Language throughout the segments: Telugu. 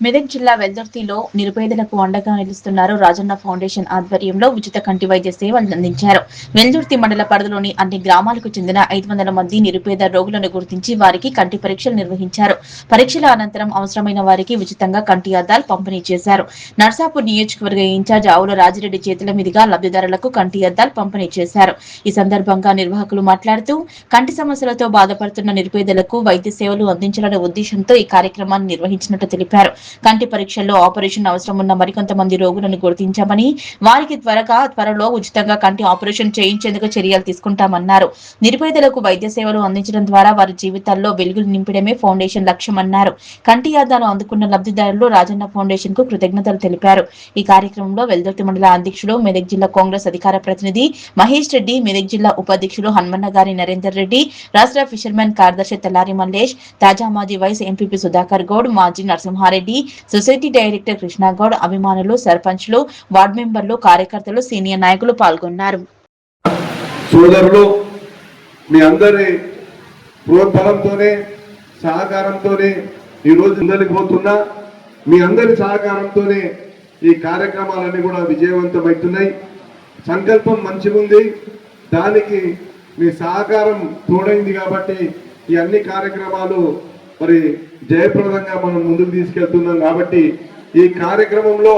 మెదక్ జిల్లా వెల్దుర్తిలో నిరుపేదలకు అండగా నిలుస్తున్నారు రాజన్న ఫౌండేషన్ ఆధ్వర్యంలో ఉచిత కంటి వైద్య సేవలు అందించారు. వెల్దుర్తి మండల పరిధిలోని అన్ని గ్రామాలకు చెందిన 500 మంది నిరుపేద రోగులను గుర్తించి వారికి కంటి పరీక్షలు నిర్వహించారు. పరీక్షల అనంతరం అవసరమైన వారికి ఉచితంగా కంటి అద్దాలు పంపిణీ చేశారు. నర్సాపూర్ నియోజకవర్గ ఇన్ఛార్జ్ ఆవుల రాజిరెడ్డి చేతుల మీదుగా లబ్ధిదారులకు కంటి అద్దాలు పంపిణీ చేశారు. ఈ సందర్భంగా నిర్వాహకులు మాట్లాడుతూ కంటి సమస్యలతో బాధపడుతున్న నిరుపేదలకు వైద్య సేవలు అందించాలనే ఉద్దేశంతో ఈ కార్యక్రమాన్ని నిర్వహించినట్టు తెలిపారు. కంటి పరీక్షల్లో ఆపరేషన్ అవసరం ఉన్న మరికొంతమంది రోగులను గుర్తించామని వారికి త్వరలో ఉచితంగా కంటి ఆపరేషన్ చేయించేందుకు చర్యలు తీసుకుంటామన్నారు. నిరుపేదలకు వైద్య సేవలు అందించడం ద్వారా వారి జీవితాల్లో వెలుగులు నింపడమే ఫౌండేషన్ లక్ష్యమన్నారు. కంటి అద్దాలు అందుకున్న లబ్ధిదారులు రాజన్న ఫౌండేషన్ కు కృతజ్ఞతలు తెలిపారు. ఈ కార్యక్రమంలో వెల్దుర్తి మండల అధ్యక్షుడు, మెదక్ జిల్లా కాంగ్రెస్ అధికార ప్రతినిధి మహేష్ రెడ్డి, మెదక్ జిల్లా ఉపాధ్యక్షులు హన్మన్నగారి నరేందర్ రెడ్డి, రాష్ట్ర ఫిషర్మెన్ కార్యదర్శి తెల్లారి మల్లేష్, తాజా మాజీ వైస్ ఎంపీపీ సుధాకర్ గౌడ్, మాజీ నరసింహారెడ్డి, సొసైటీ డైరెక్టర్ కృష్ణాగౌడ్, అభిమానులు, సర్పంచ్లు, వార్డు మెంబర్లు, కార్యకర్తలు, సీనియర్ నాయకులు పాల్గొన్నారు. సోదరులు మీ అందరి ప్రోత్సాహంతోనే సహకారంతోనే ఈరోజు ముందరికి పోతున్నా. మీ అందరి సహకారంతోనే ఈ కార్యక్రమాలన్నీ కూడా విజయవంతమవుతున్నాయి. సంకల్పం మంచిగా ఉంది, దానికి మీ సహకారం తోడైంది కాబట్టి ఈ అన్ని కార్యక్రమాలు మరి జయప్రదంగా మనం ముందుకు తీసుకెళ్తున్నాం. కాబట్టి ఈ కార్యక్రమంలో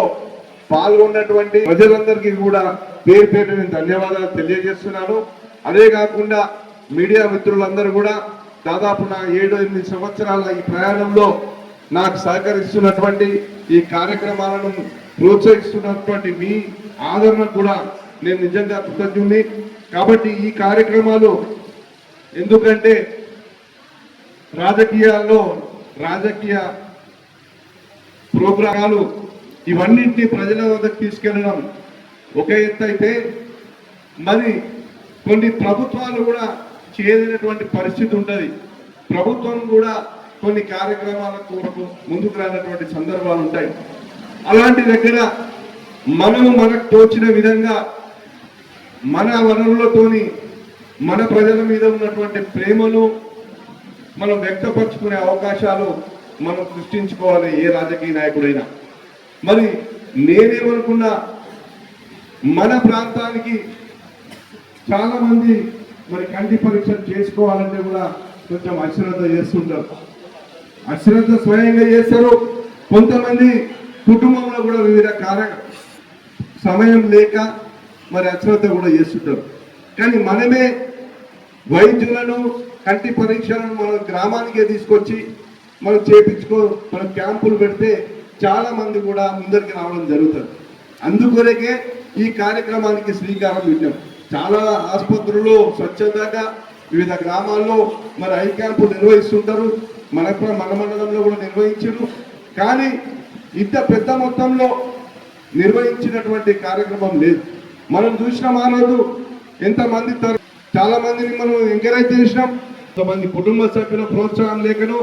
పాల్గొన్నటువంటి ప్రజలందరికీ కూడా పేరు పేరు నేను ధన్యవాదాలు తెలియజేస్తున్నాను. అదే కాకుండా మీడియా మిత్రులందరూ కూడా దాదాపు నా 7-8 సంవత్సరాల ఈ ప్రయాణంలో నాకు సహకరిస్తున్నటువంటి, ఈ కార్యక్రమాలను ప్రోత్సహిస్తున్నటువంటి మీ ఆదరణకు కూడా నేను నిజంగా కృతజ్ఞుడిని. కాబట్టి ఈ కార్యక్రమాలు ఎందుకంటే రాజకీయ ప్రోగ్రామాలు ఇవన్నింటినీ ప్రజల వద్దకు తీసుకెళ్ళడం ఒక ఎత్తు అయితే, మరి కొన్ని ప్రభుత్వాలు కూడా చేయలేనటువంటి పరిస్థితి ఉంటుంది. ప్రభుత్వం కూడా కొన్ని కార్యక్రమాల కొరకు ముందుకు రానటువంటి సందర్భాలు ఉంటాయి. అలాంటి దగ్గర మనకు తోచిన విధంగా మన వనరులతోని మన ప్రజల మీద ఉన్నటువంటి ప్రేమను మనం వ్యక్తపరచుకునే అవకాశాలు మనం సృష్టించుకోవాలి ఏ రాజకీయ నాయకుడైనా. మరి నేనేమనుకున్నా, మన ప్రాంతానికి చాలా మంది మరి కంటి పరీక్షలు చేసుకోవాలంటే కూడా కొంచెం అశ్రద్ధ చేస్తుంటారు. అశ్రద్ధ స్వయంగా చేస్తారు. కొంతమంది కుటుంబంలో కూడా వివిధ సమయం లేక మరి అశ్రద్ధ కూడా చేస్తుంటారు. కానీ మనమే వైద్యులను కంటి పరీక్షలను మన గ్రామానికే తీసుకొచ్చి మనం మనం క్యాంపులు పెడితే చాలా మంది కూడా ముందరికి రావడం జరుగుతుంది. అందుకొరకే ఈ కార్యక్రమానికి శ్రీకారం చుట్టాం. చాలా ఆసుపత్రుల్లో స్వచ్ఛందంగా వివిధ గ్రామాల్లో మరి ఐ క్యాంపులు నిర్వహిస్తుంటారు. మన మండలంలో కూడా నిర్వహించారు. కానీ ఇంత పెద్ద మొత్తంలో నిర్వహించినటువంటి కార్యక్రమం లేదు. మనం చూసినాం ఆ రోజు ఎంతమంది చాలా మందిని మనం ఎంకరేజ్ చేసినాం. కొంతమంది కుటుంబ సభ్యుల ప్రోత్సాహం లేకను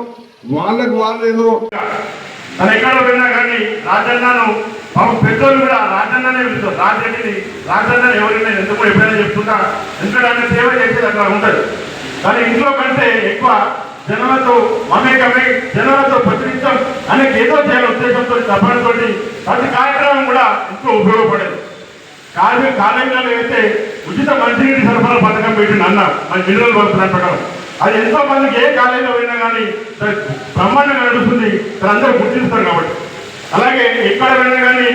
వాళ్ళకు వాళ్ళేదో తను ఎక్కడ పోయినా కానీ రాజన్నను పెద్దోళ్ళు కూడా రాజన్ననే పిలుస్తారు. రాజన్న ఎవరైనా ఎందుకు ఎప్పుడైనా చెప్తుంటా, ఎందుకంటే ఆయన సేవ చేసేది అట్లా ఉంటుంది. కానీ ఇంట్లో కంటే ఎక్కువ జనాలతో మమేకమై జనాలతో ప్రతినిత్యం అనేక ఏదో చేయాలి ఉద్దేశంతో తప్పడంతో ప్రతి కార్యక్రమం కూడా ఎంతో ఉపయోగపడేది. కాలేజీలో అయితే ఉచిత మంచినీటి సరఫరా పథకం పెట్టింది అన్న మన మినరల్ వర్క్ ప్రకారం. అది ఎంతో మందికి ఏ కాలేజీలో పోయినా కానీ బ్రహ్మాండంగా నడుస్తుంది, అందరూ గుర్తిస్తారు కాబట్టి. అలాగే ఎక్కడ పోయినా కానీ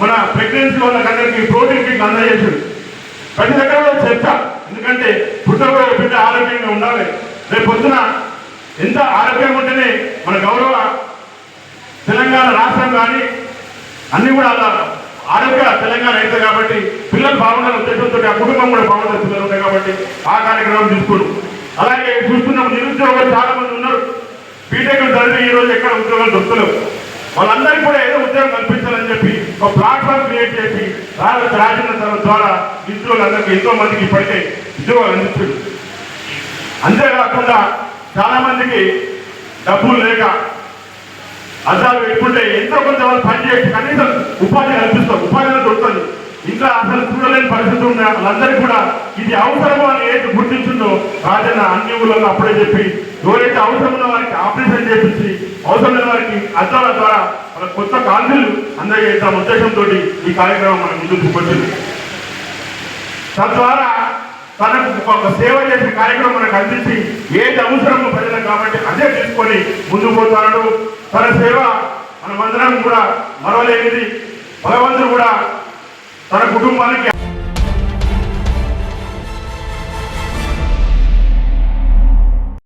మన ప్రెగ్నెన్సీ వాళ్ళకందరికీ ప్రోటీన్ కిట్ అందజేసింది. ప్రతి దగ్గర కూడా చర్చ, ఎందుకంటే పుట్టబోయే బిడ్డ ఆరోగ్యంగా ఉండాలి. రేపు పొద్దున ఎంత ఆరోగ్యంగా ఉంటేనే మన గౌరవ తెలంగాణ రాష్ట్రం కానీ అన్నీ కూడా అలా ఆరోగ్య తెలంగాణ అవుతుంది. కాబట్టి పిల్లలు బాగుండాలని ఉద్దేశంతో ఆ కుటుంబం కూడా బాగుంటుంది, పిల్లలు ఉంటాయి కాబట్టి ఆ కార్యక్రమం తీసుకున్నాం. అలాగే చూస్తున్నాం, నిరుద్యోగులు చాలా మంది ఉన్నారు. బీటెక్ చదివి ఈరోజు ఎక్కడ ఉద్యోగాలు దొరుకుతలేవు. వాళ్ళందరికీ కూడా ఏదో ఉద్యోగం కల్పించాలని చెప్పి ఒక ప్లాట్ఫామ్ క్రియేట్ చేసి రాజన్న ద్వారా నిరుద్యోగులందరికీ ఎంతో మందికి ఇప్పటికే ఉద్యోగాలు అందిస్తుంది. అంతేకాకుండా చాలా మందికి డబ్బులు లేక అద్దాలు పెట్టుకుంటే ఎంతో కొంత వాళ్ళు పనిచేసి కనీసం ఉపాధి కల్పిస్తాం, ఉపాధి దొరుకుతుంది. ఇంకా అసలు చూడలేని పరిస్థితి ఉన్న వాళ్ళందరికీ కూడా ఇది అవసరమో అని ఏది గుర్తించిందో రాజన్న అన్ని ఊళ్ళలో అప్పుడే చెప్పి ఎవరైతే అవసరం ఉన్న వారికి ఆపరేషన్ చేపించి అవసరం లేని వారికి అద్దాల ద్వారా వాళ్ళ కొత్త కాలనీలు అందజేద్దాం ఉద్దేశంతో ఈ కార్యక్రమం మన ముందుకు వచ్చింది. తద్వారా తనకు ఒక సేవ చేసే కార్యక్రమం మనకు అందించి ఏది అవసరమో ప్రజలకు కాబట్టి అదే తీసుకొని ముందుకు పోతాడు. తన సేవ మనమందరం కూడా మరవలేనిది. భగవంతుడు కూడా తన కుటుంబానికి